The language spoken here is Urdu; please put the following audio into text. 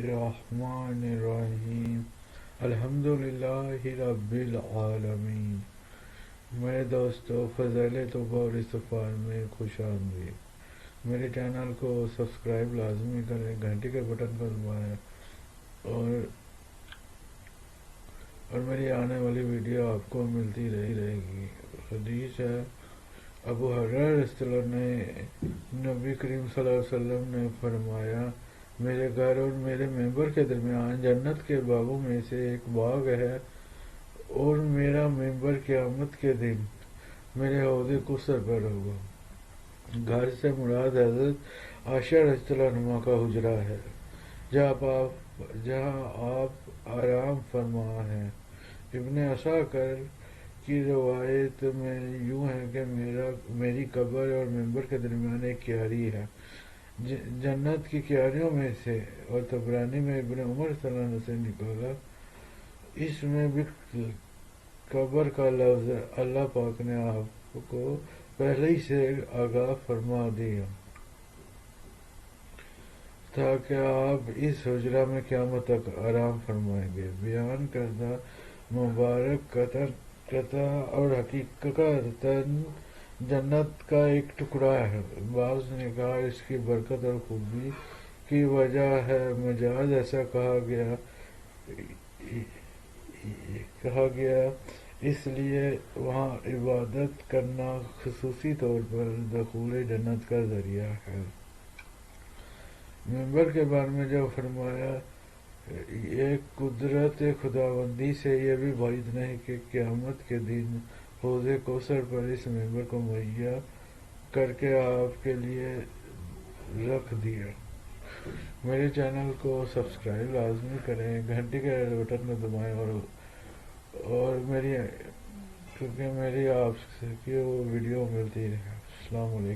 الرحمن الرحیم الحمدللہ رب العالمین۔ میرے دوستو، فضائل توبہ اور استغفار میں خوش آمدید۔ میرے چینل کو سبسکرائب لازمی کریں، گھنٹی کے بٹن کو دبائیں اور میری آنے والی ویڈیو آپ کو ملتی رہے گی۔ حدیث ہے، ابو ہریرہ رضی اللہ عنہ نے نبی کریم صلی اللہ علیہ وسلم نے فرمایا، میرے گھر اور میرے ممبر کے درمیان جنت کے باغوں میں سے ایک باغ ہے، اور میرا ممبر قیامت کے دن میرے حوض کوثر پر ہوگا۔ گھر سے مراد حضرت عائشہ رضی اللہ عنہا کا حجرہ ہے، جہاں آپ آرام فرما ہیں۔ ابن عساکر کی روایت میں یوں ہے کہ میری قبر اور ممبر کے درمیان ایک کیاری ہے، جنت کی کیاریوں میں سے، اور طبرانی میں ابن عمر صلی اللہ عنہ سے نکالا۔ اس میں بھی قبر کا لفظ اللہ پاک نے آپ کو پہلے ہی سے آگاہ فرما دیا تاکہ آپ اس حجرہ میں قیامت تک آرام فرمائیں گے۔ بیان کردہ مبارک قطع اور حقیقتاً جنت کا ایک ٹکڑا ہے۔ بعض نے کہا اس کی برکت اور خوبی کی وجہ ہے مجاز ایسا کہا گیا اس لیے وہاں عبادت کرنا خصوصی طور پر دخول جنت کا ذریعہ ہے۔ ممبر کے بارے میں جو فرمایا، یہ قدرت خداوندی سے یہ بھی بعید نہیں کہ قیامت کے دن حوض کوثر پر اس ممبر کو مہیا کر کے آپ کے لیے رکھ دیا۔ میرے چینل کو سبسکرائب لازمی کریں، گھنٹی کے بٹن کو دبائیں اور میری آپ کی ویڈیو ملتی رہے۔ السلام علیکم۔